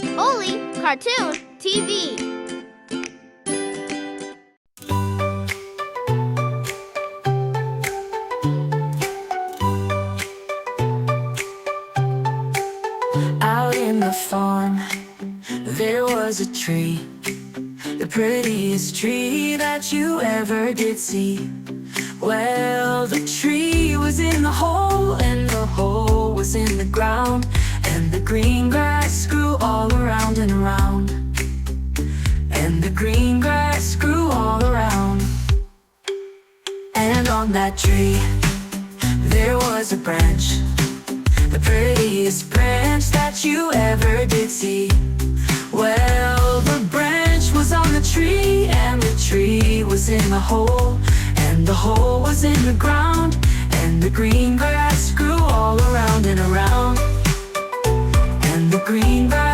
Oly Cartoon TV. Out in the farm, there was a tree, the prettiest tree that you ever did see. Well, the tree was in the hole, and the hole was in the ground, and the green grass grew all around and around, and the green grass grew all around. And on that tree, there was a branch, the prettiest branch that you ever did see. Well, the branch was on the tree, and the tree was in the hole, and the hole was in the ground, and the green grass grew all around and around, and the green grass